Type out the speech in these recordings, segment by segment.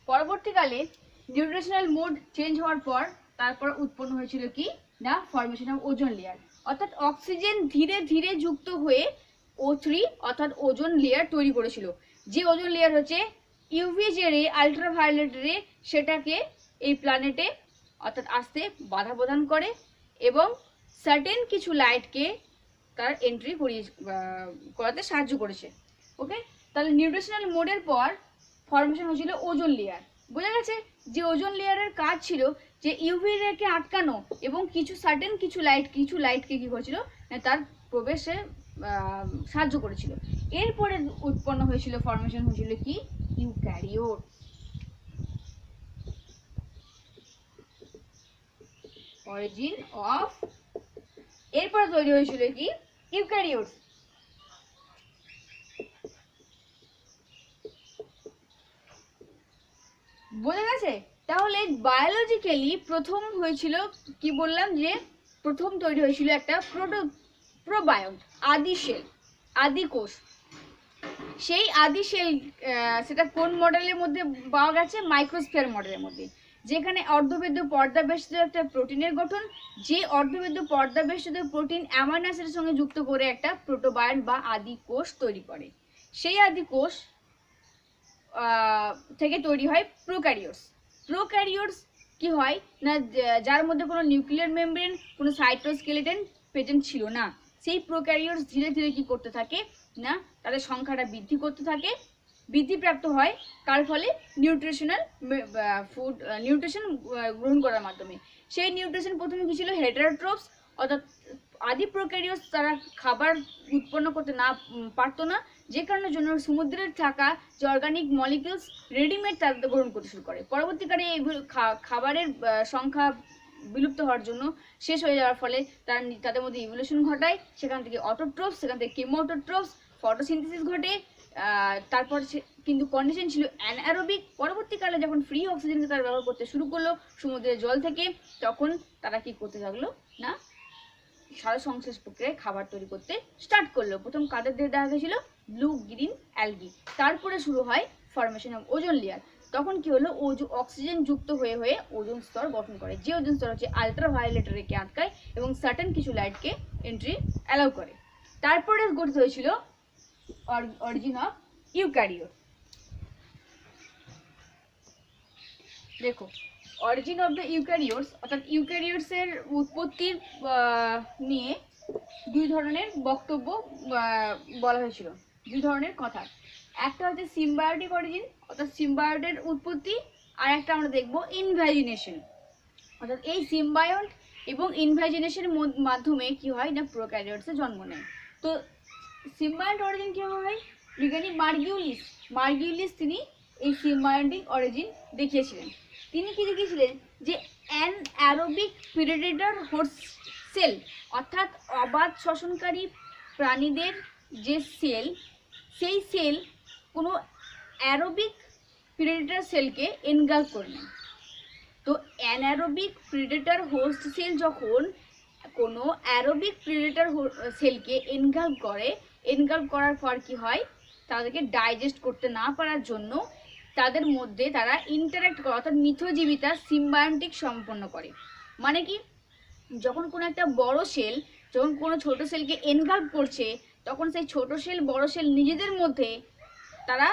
পরবর্তীকালে nutritional mode change হওয়ার পর তারপর উৎপন্ন হয়েছিল কি না ফর্মেশন অফ ওজোন লেয়ার, অর্থাৎ অক্সিজেন ধীরে ধীরে যুক্ত হয়ে O3 অর্থাৎ ওজোন লেয়ার তৈরি করেছিল। যে ওজোন লেয়ার হচ্ছে ইউভি যে রে, আলট্রাভায়োলেট রে, সেটাকে এই প্ল্যানেটে অর্থাৎ আসতে বাধা প্রদান করে এবং সার্টেন কিছু লাইটকে তার এন্ট্রি করাতে সাহায্য করেছে। ওকে, তাহলে নিউট্রিশনাল মোডের পর ফর্মেশন হয়েছিল ওজোন লেয়ার। বোঝা গেছে যে ওজোন লেয়ারের কাজ ছিল যে ইউভি রেকে আটকানো এবং কিছু সার্টেন কিছু লাইটকে কি করেছিল তার প্রবেশে সাহায্য করেছিল। এরপরে উৎপন্ন হয়েছিল ফর্মেশন হয়েছিল কি ইউক্যারিওট। অরিজিন অফ, এরপরে তৈরি হয়েছিল কি ইউক্যারিওট। বোঝা গেছে? তাহলে বায়োলজিক্যালি প্রথম হয়েছিল কি বললাম যে প্রথম তৈরি হয়েছিল একটা প্রোবায়ন্ট, আদি সেল, আদি কোষ। সেই আদি সেল সেটা কোন মডেলের মধ্যে পাওয়া গেছে? মাইক্রোস্ফিয়ার মডেলের মধ্যে, যেখানে অর্ধবেদ্য পর্দা বেষ্টিত একটা প্রোটিনের গঠন, যে অর্ধবেদ্য পর্দা বেষ্টিত প্রোটিন অ্যামাইনো অ্যাসিডের সঙ্গে যুক্ত করে একটা প্রোটোবায়ন্ট বা আদি কোষ তৈরি করে। সেই আদি কোষ থেকে তৈরি হয় প্রোক্যারিওটস। প্রোক্যারিওটস কি হয় না, যার মধ্যে কোনো নিউক্লিয়ার মেমব্রেন, কোনো সাইটোস্কেলেটন প্রেজেন্ট ছিল না। সেই প্রোক্যারিওটস ধীরে ধীরে কি করতে থাকে না, তাদের সংখ্যাটা বৃদ্ধি করতে থাকে, বৃদ্ধিপ্রাপ্ত হয় কার ফলে? নিউট্রিশনাল নিউট্রিশন গ্রহণ করার মাধ্যমে। সেই নিউট্রিশন প্রথমে কি ছিল? হেটারোট্রপস, অর্থাৎ আদি প্রোক্যারিওটস তারা খাবার উৎপন্ন করতে না পারতো না, যে কারণের জন্য সমুদ্রের থাকা যে অর্গানিক মলিকিউলস রেডিমেড তাদের গ্রহণ করতে শুরু করে। পরবর্তীকালে এইগুলো খাবারের সংখ্যা বিলুপ্ত হওয়ার জন্য, শেষ হয়ে যাওয়ার ফলে তাদের মধ্যে ইভলিউশন ঘটায়। সেখান থেকে অটোট্রপস, সেখান থেকে কেমোটোট্রপস, ফটোসিনথেসিস ঘটে। তারপর কিন্তু কন্ডিশন ছিল অ্যানারোবিক। পরবর্তীকালে যখন ফ্রি অক্সিজেনকে তারা ব্যবহার করতে শুরু করলো সমুদ্রের জল থেকে, তখন তারা কি করতে থাকলো না সারা সংশ্লেষ প্রক্রিয়ায় খাবার তৈরি করতে স্টার্ট করলো। প্রথম কাদের দেহে দেখা গেছিল? Blue green algae. তারপরে শুরু হয় ফর্মেশন অফ ওজোন লেয়ার। তখন কি হলো? অক্সিজেন যুক্ত হয়ে হয়ে ওজোন স্তর গঠন করে, যে ওজোন স্তর হচ্ছে আলট্রাভায়োলেট রেকে আটকায় এবং সার্টেন কিছু লাইটকে এন্ট্রি অ্যালাউ করে। তারপরে গঠিত হয়েছিল অরিজিন অফ ইউক্যারিওট। দেখো, অরিজিন অফ দ্য ইউক্যারিওটস অর্থাৎ ইউক্যারিওটসের উৎপত্তির নিয়ে দুই ধরনের বক্তব্য বলা হয়েছিল, দুই ধরনের কথা। একটা হচ্ছে সিম্বায়োটিক অরিজিন অর্থাৎ সিম্বায়োটের উৎপত্তি, আর একটা আমরা দেখব ইনভ্যাজিনেশন অর্থাৎ এই সিম্বায়ন্ট এবং ইনভ্যাজিনেশনের মাধ্যমে কি হয় না প্রোক্যারিওটসে জন্ম নেয়। তো সিম্বায়ন্ট অরিজিন কীভাবে হয়? বিজ্ঞানী মার্গিউলিস তিনি এই সিম্বায়োটিক অরিজিন দেখিয়েছিলেন। তিনি কি দেখিয়েছিলেন? যে অ্যানারোবিক প্রেডেটর হোস্ট সেল অর্থাৎ অবাধ শ্বসনকারী প্রাণীদের যে সেল, সেই সেল কোনো অ্যারোবিক প্রেডেটর সেলকে এনগালভ করে নেয়। তো অ্যানারোবিক প্রেডেটর হোস্ট সেল যখন কোনো অ্যারোবিক প্রেডেটর সেলকে এনগালভ করার পর কি হয়? তাদেরকে ডাইজেস্ট করতে না পারার জন্য তাদের মধ্যে তারা ইন্টারাক্ট করে অর্থাৎ মিথজীবিতা সিম্বায়োটিক সম্পন্ন করে। মানে কি? যখন কোনো একটা বড় সেল যখন কোনো ছোট সেলকে এনগালভ করছে, তখন সেই ছোট সেল বড় সেল নিজেদের মধ্যে তারা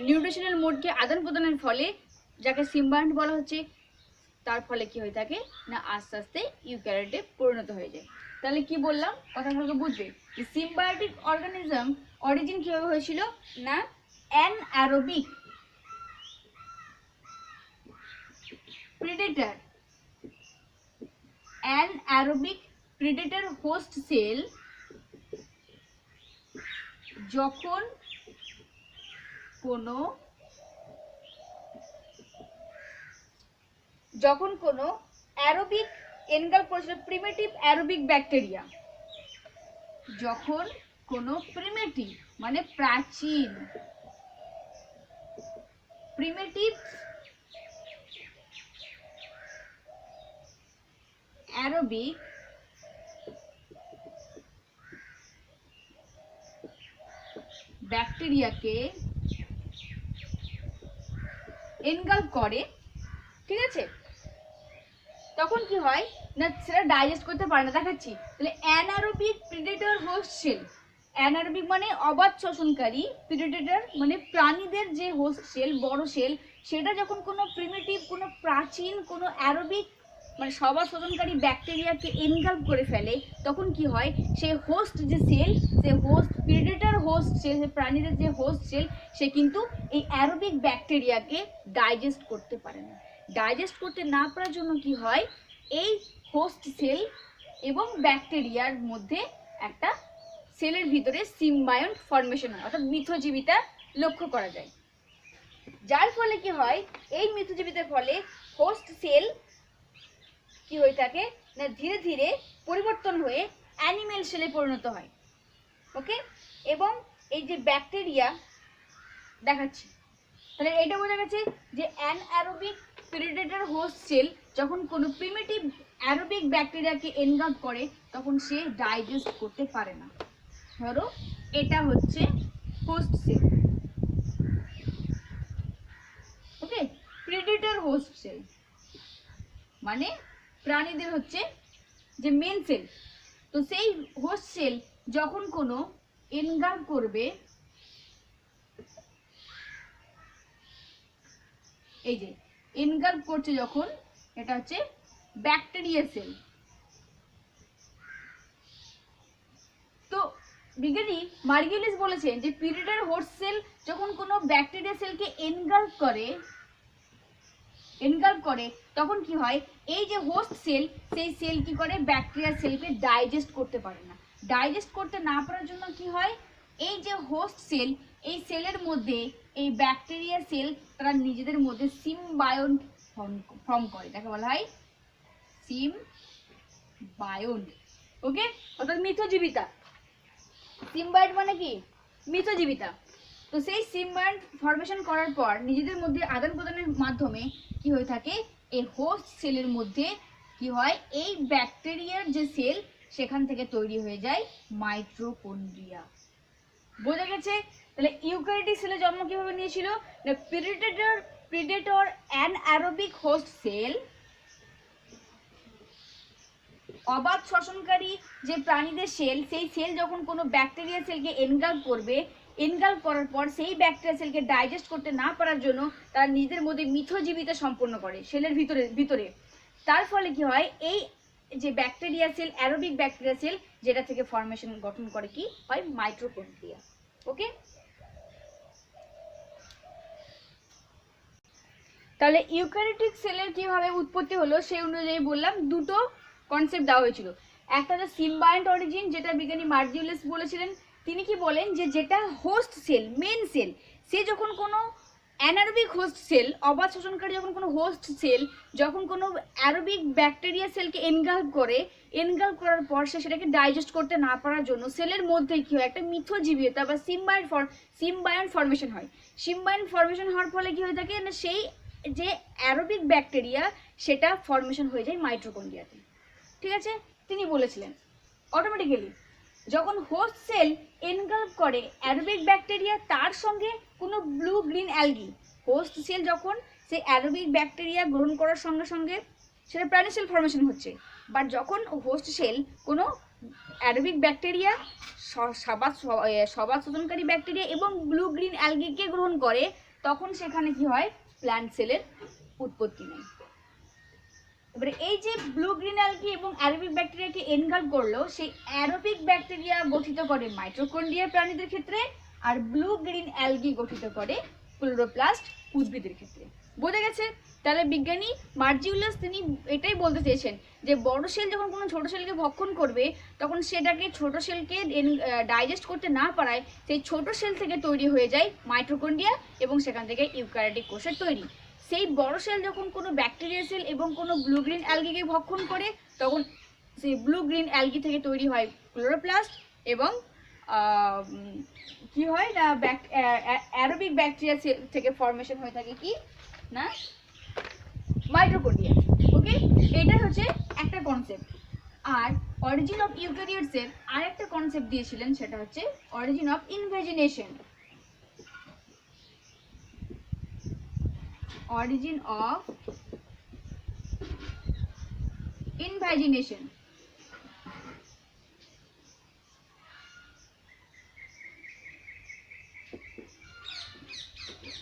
নিউট্রিশনাল মোডকে আদান প্রদানের ফলে, যাকে সিম্বায়োন্ট বলা হচ্ছে, তার ফলে কি হয়ে থাকে না আস্তে আস্তে ইউক্যারিওটে পরিণত হয়ে যায়। তাহলে কি বললাম কথা ভালো বুঝবে। সিম্বায়োটিক অর্গানিজম অরিজিন কিভাবে হয়েছিল না অ্যানারোবিক প্রেডেটর হোস্ট সেল যখন কোনো অ্যারোবিক এনগালভ করেছিল প্রিমিটিভ অ্যারোবিক ব্যাকটেরিয়া, যখন কোনো প্রিমিটিভ মানে প্রাচীন প্রিমিটিভ অ্যারোবিক ব্যাকটেরিয়াকে এনগাল্প করে, ঠিক আছে, তখন কি হয় না সেটা ডাইজেস্ট করতে পারে না। দেখাচ্ছি তাহলে anaerobic predator host cell, anaerobic মানে অবাধ শ্বসনকারী, প্রিডেটর মানে প্রাণীদের যে হোস্ট সেল, বড় সেল, সেটা যখন কোনো প্রিমিটিভ, কোনো প্রাচীন, কোনো অ্যারোবিক মানে সবাদ শোষণকারী ব্যাকটেরিয়াকে এনগাল্প করে ফেলে, তখন কি হয় সেই হোস্ট যে সেল, সে হোস্ট প্রিডেটর হোস্ট সেল, প্রাণীদের যে হোস্ট সেল, সে কিন্তু এই অ্যারোবিক ব্যাকটেরিয়াকে ডাইজেস্ট করতে পারে না। ডাইজেস্ট করতে না পারার জন্য কি হয়, এই হোস্ট সেল এবং ব্যাকটেরিয়ার মধ্যে একটা সেলের ভিতরে সিম্বায়ন্ট ফর্মেশন হয়, অর্থাৎ মিথজীবিতা লক্ষ্য করা যায়। যার ফলে কি হয়, এই মিথজীবিতার ফলে হোস্ট সেল কি হয়ে থাকে না ধীরে ধীরে পরিবর্তন হয়ে অ্যানিমেল সেলে পরিণত হয়। ওকে, এবং এই যে ব্যাকটেরিয়া দেখাচ্ছি, তাহলে এটা বোঝা গেছে যে অ্যানঅ্যারোবিক প্রিডেটর হোস্ট সেল যখন কোনো প্রিমিটিভ অ্যারোবিক ব্যাকটেরিয়াকে এনগাল্প করে তখন সে ডাইজেস্ট করতে পারে না। ধরো এটা হচ্ছে হোস্ট সেল, ওকে, প্রিডেটর হোস্ট সেল মানে প্রাণীদের হচ্ছে যে মেন সেল। তো সেই হোস্ট সেল যখন কোনো এনগাল্প করবে, এই যে এনগাল্প করছে যখন, এটা হচ্ছে ব্যাকটেরিয়া সেল। তো বিজ্ঞানী মার্গিলিস বলেছেন যে প্রিডেটর হোস্ট সেল যখন কোনো ব্যাকটেরিয়া সেলকে এনগাল্প করে তখন কি হয়, এই যে হোস্ট সেল, সেই সেল কি করে ব্যাকটেরিয়া সেলকে ডাইজেস্ট করতে পারে না। ডাইজেস্ট করতে না পারার জন্য কি হয়, এই যে হোস্ট সেল, এই সেলের মধ্যে এই ব্যাকটেরিয়া সেল তারা নিজেদের মধ্যে সিম্বায়ন্ট ফর্ম করে, তাকে বলা হয় সিম্বায়ন্ট। ওকে, অর্থাৎ মিথজীবিতা। সিম্বায়ন্ট মানে কি, মিথজীবিতা। তো সেই সিম্বায়ন্ট ফর্মেশন করার পর নিজেদের মধ্যে আদান প্রদানের মাধ্যমে কি হয়ে থাকে, এই হোস্ট সেলের মধ্যে কি হয়, এই ব্যাকটেরিয়ার যে সেল সেখান থেকে তৈরি হয়ে যায় মাইটোকন্ড্রিয়া। বোঝা গেছে? তাহলে ইউক্যারিওটিক সেলে জন্ম কিভাবে নিয়েছিল, প্রিডেটর অ্যানঅ্যারোবিক হোস্ট সেল, অবাধ শ্বসনকারী যে প্রাণীদের সেল, সেই সেল যখন কোনো ব্যাকটেরিয়া সেলকে এনগাল্প করবে, এনগাল্প করার পর সেই ব্যাকটেরিয়া সেলকে ডাইজেস্ট করতে না পারার জন্য তারা নিজেদের মধ্যে মিথজীবিতা সম্পন্ন করে সেলের ভিতরে। তার ফলে কি হয়, এই যে bacteria sell, aerobic bacteria sell, যেটা থেকে ফর্মেশন গঠন করে কি হয়, মাইটোকন্ড্রিয়া। ওকে, তাহলে ইউক্যারিওটিক সেলের কিভাবে উৎপত্তি হলো সেই অনুযায়ী বললাম দুটো কনসেপ্ট দেওয়া হয়েছিল। একটা হচ্ছে সিম্বায়ন্ট অরিজিন, যেটা বিজ্ঞানী মার্জিউলিস বলেছিলেন। তিনি কি বলেন যে যেটা হোস্ট সেল, মেন সেল, সে যখন কোনো অ্যানারোবিক হোস্ট সেল, অবাধ শোষণকারী যখন কোনো হোস্ট সেল যখন কোনো অ্যারোবিক ব্যাকটেরিয়া সেলকে এনগাল্প করার পর সে সেটাকে ডাইজেস্ট করতে না পারার জন্য সেলের মধ্যে কি হয়, একটা মিথজীবিতা বা সিম্বায়ন্ট ফর্মেশন হয়। সিম্বায়ন্ট ফর্মেশন হওয়ার ফলে কি হয়ে থাকে না, সেই যে অ্যারোবিক ব্যাকটেরিয়া সেটা ফর্মেশন হয়ে যায় মাইটোকন্ড্রিয়াতে। ঠিক আছে, তিনি বলেছিলেন অটোমেটিক্যালি যখন হোস্ট সেল এনগাল্প করে অ্যারোবিক ব্যাকটেরিয়া, তার সঙ্গে কোনো blue green algae, host cell যখন সেই অ্যারোবিক ব্যাকটেরিয়া গ্রহণ করার সঙ্গে সঙ্গে সেটা প্রাণী সেল ফর্মেশন হচ্ছে, বাট যখন হোস্ট সেল কোনো অ্যারোবিক ব্যাকটেরিয়া, সবাদ শোষণকারী ব্যাকটেরিয়া এবং ব্লু গ্রিন অ্যালগিকে গ্রহণ করে, তখন সেখানে কি হয়, প্ল্যান্ট সেলের উৎপত্তি নেই। এবারে এই যে ব্লু গ্রিন অ্যালগি এবং অ্যারোবিক ব্যাকটেরিয়াকে এনগাল্প করলো, সেই অ্যারোবিক ব্যাকটেরিয়া গঠিত করে মাইটোকন্ড্রিয়া প্রাণীদের ক্ষেত্রে, আর ব্লু গ্রিন অ্যালগি গঠিত করে ক্লোরোপ্লাস্ট উদ্ভিদের ক্ষেত্রে। বোঝা গেছে? তাহলে বিজ্ঞানী মার্জিউলাস তিনি এটাই বলতে চেয়েছেন যে বড় সেল যখন কোনো ছোট সেলকে ভক্ষণ করবে, তখন সেটাকে ছোট সেলকে ডাইজেস্ট করতে না পারায় সেই ছোট সেল থেকে তৈরি হয়ে যায় মাইটোকন্ড্রিয়া এবং সেখান থেকে ইউক্যারিওটিক কোষের তৈরি। সেই বড় সেল যখন কোনো ব্যাকটেরিয়া সেল এবং কোনো ব্লু গ্রিন অ্যালগিকে ভক্ষণ করে, তখন সেই ব্লু গ্রিন অ্যালগি থেকে তৈরি হয় ক্লোরোপ্লাস্ট এবং কি হয় না, অ্যারোবিক ব্যাকটেরিয়া সেল থেকে ফর্মেশন হয়ে থাকে কি না, মাইটোকন্ড্রিয়া। ওকে, এটা হচ্ছে একটা কনসেপ্ট। আর অরিজিন অফ ইউক্যারিওটসের আর একটা কনসেপ্ট দিয়েছিলেন, সেটা হচ্ছে origin of invagination. Origin of invagination.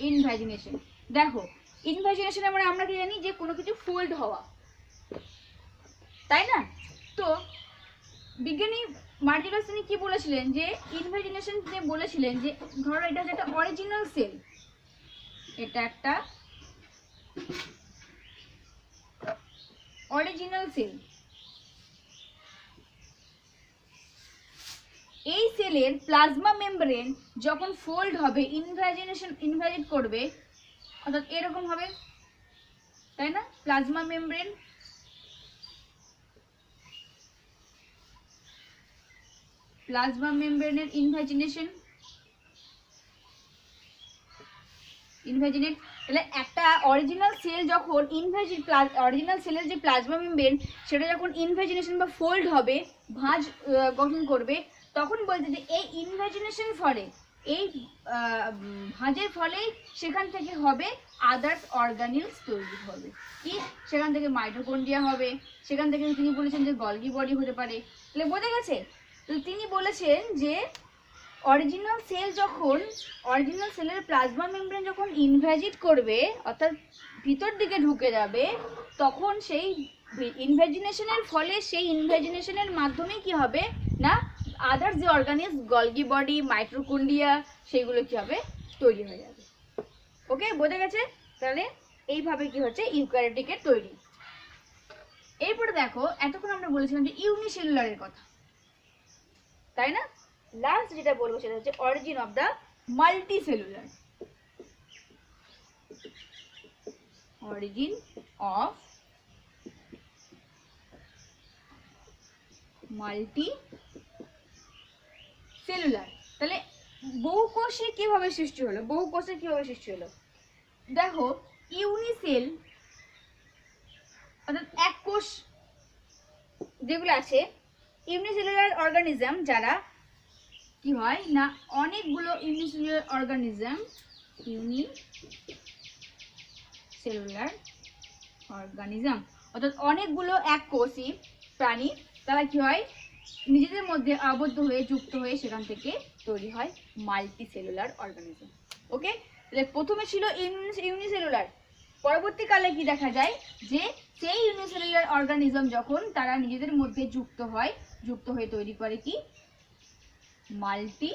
Invagination, দেখো ইনভ্যাজিনেশনের মানে আমরা কি জানি যে কোনো কিছু ফোল্ড হওয়া, তাই না? তো বিজ্ঞানী মার্টিনাস তিনি কি বলেছিলেন যে ইনভ্যাজিনেশন তিনি বলেছিলেন যে ধরো এটা হচ্ছে একটা অরিজিনাল সেল, এটা একটা অরিজিনাল সেল, এই সেলের প্লাজমা মেমব্রেন যখন ফোল্ড হবে ইনভ্যাজিট করবে অর্থাৎ এরকম হবে, তাই না? প্লাজমা মেমব্রেন মেমব্রেনের ইনভ্যাজিনেট, তাহলে একটা অরিজিনাল সেল যখন অরিজিনাল সেলের যে প্লাজমা মেমব্রেন সেটা যখন ইনভ্যাজিনেশন বা ফোল্ড হবে, ভাঁজ গঠন করবে, তখন বলছে যে এই ইনভ্যাজিনেশন ফলে, এই ভাঁজের ফলে সেখান থেকে হবে আদার্স অর্গানিলস তৈরি হবে, কি সেখান থেকে মাইটোকন্ড্রিয়া হবে, সেখান থেকে তিনি বলেছেন যে গলগি বডি হতে পারে। তাহলে বোঝা গেছে? তো তিনি বলেছেন যে অরিজিনাল সেলের প্লাজমা মেমব্রেন যখন ইনভ্যাজিট করবে অর্থাৎ ভিতর দিকে ঢুকে যাবে, তখন সেই ইনভ্যাজিনেশনের ফলে সেই ইনভ্যাজিনেশনের মাধ্যমে কি হবে না আদার্স যে অর্গানিলস গলগি বডি মাইটোকন্ড্রিয়া সেগুলো কি হবে তৈরি হয়ে যাবে। ওকে, বোঝা গেছে? তাহলে এইভাবে কি হচ্ছে ইউক্যারিওটিকের তৈরি। এরপরে দেখো এতক্ষণ আমরা বলেছিলাম যে ইউনিসেলুলারের কথা, তাই না? লাস্ট যেটা বলবো সেটা হচ্ছে origin of the multicellular. Origin of multicellular, তাহলে বহুকোষের কিভাবে সৃষ্টি হলো? দেখো ইউনিসেল অর্থাৎ এক কোষ যেগুলো আছে, ইউনিসেলুলার অর্গানিজম যারা কি হয় না অনেকগুলো ইউনিসেলুলার অর্গানিজম অর্থাৎ অনেকগুলো এক কোষী প্রাণী, তারা কি হয় নিজেদের মধ্যে আবদ্ধ হয়ে যুক্ত হয়ে সেখান থেকে তৈরি হয় মাল্টিসেলুলার অর্গানিজম। ওকে, তাহলে প্রথমে ছিল ইউনিসেলুলার, পরবর্তীকালে কি দেখা যায় যে সেই ইউনিসেলুলার অর্গানিজম যখন তারা নিজেদের মধ্যে যুক্ত হয়ে তৈরি করে কি মাল্টি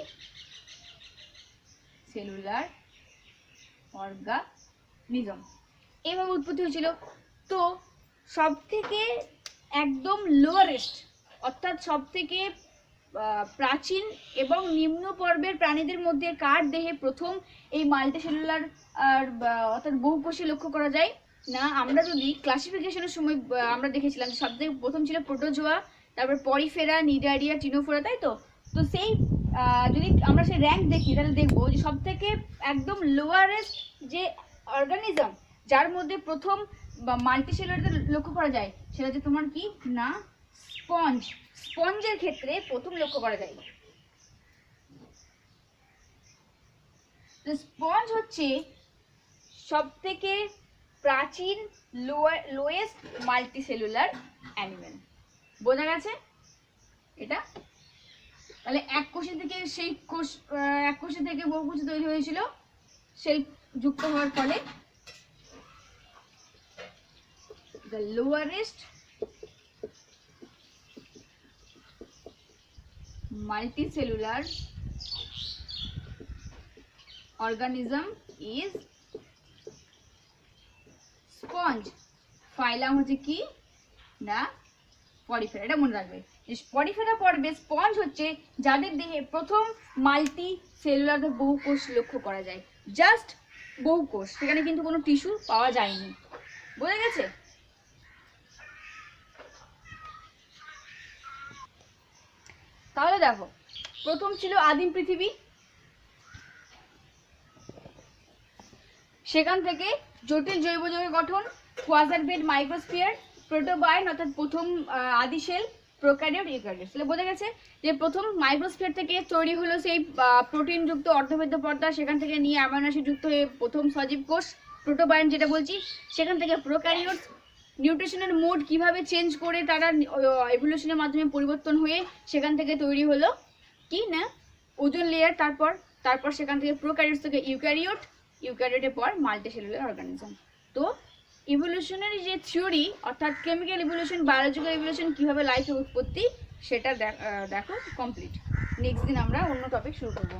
সেলুলার অর্গানিজম, এইভাবে উৎপত্তি হয়েছিল। তো সব থেকে একদম লোয়ারেস্ট অর্থাৎ সব থেকে প্রাচীন এবং নিম্ন পর্বের প্রাণীদের মধ্যে কার দেহে প্রথম এই মাল্টিসেলুলার অর্থাৎ বহুকোষী লক্ষ্য করা যায় না? আমরা যদি ক্লাসিফিকেশনের সময় আমরা দেখেছিলাম সব থেকে প্রথম ছিল প্রোটোজোয়া, তারপর পরিফেরা, নিডারিয়া, টিনোফোরা, তাই তো? তো সেই যদি আমরা সেই র্যাঙ্ক দেখি তাহলে দেখবো যে সব থেকে একদম লোয়ারেস্ট যে অর্গানিজম যার মধ্যে প্রথম মাল্টিসেলুলার লক্ষ্য করা যায় সেটা হচ্ছে তোমার কি না স্পঞ্জের ক্ষেত্রে প্রথম লক্ষ্য করা যায়। স্পঞ্জ হচ্ছে সব থেকে প্রাচীন লোয়েস্ট মাল্টিসেলুলার অ্যানিমেল। বোঝা গেছে এটা? তাহলে এক কোষে থেকে বহু কোষ তৈরি হয়েছিল, সেল যুক্ত হওয়ার ফলে the lowest multicellular organism is sponge. ফাইলাম হচ্ছে কি না পরিফেরা, এটা মনে রাখবে। পরিফেরা পর্বে স্পঞ্জ হচ্ছে যাদের দেহে প্রথম মাল্টি সেলুলার বহু কোষ লক্ষ্য করা যায়, জাস্ট বহু কোষ, সেখানে কিন্তু কোনো টিস্যু পাওয়া যায়নি। বোঝা গেছে? তাহলে দেখো প্রথম ছিল আদিম পৃথিবী, সেখান থেকে জটিল জৈব যৌগের গঠন, কোয়াজারবেড, মাইক্রোস্ফিয়ার, প্রোটোবায়ন অর্থাৎ প্রথম আদি সেল, প্রোক্যারিওট, ইউক্যারিওট। তাহলে বোঝা গেছে যে প্রথম মাইক্রোস্ফিয়ার থেকে তৈরি হলো সেই প্রোটিনযুক্ত অর্ধবেদ্য পর্দা, সেখান থেকে নিয়ে অ্যামাইনো অ্যাসিড যুক্ত হয়ে প্রথম সজীব কোষ প্রোটোবায়ন যেটা বলছি, সেখান থেকে প্রোক্যারিওটস, নিউট্রিশনাল মোড কিভাবে চেঞ্জ করে তারা এভলিউশনের মাধ্যমে পরিবর্তন হয়ে সেখান থেকে তৈরি হলো কি না ওজোন লেয়ার, তারপর সেখান থেকে প্রোক্যারিওটস থেকে ইউক্যারিওটের পর মাল্টিসেলুলার অর্গানিজম। তো ইভলিউশনারি যে থিওরি অর্থাৎ কেমিক্যাল ইভলিউশন, বায়োলজিক্যাল ইভলিউশন, কীভাবে লাইফের উৎপত্তি সেটা দেখো কমপ্লিট। নেক্সট দিন আমরা অন্য টপিক শুরু করবো।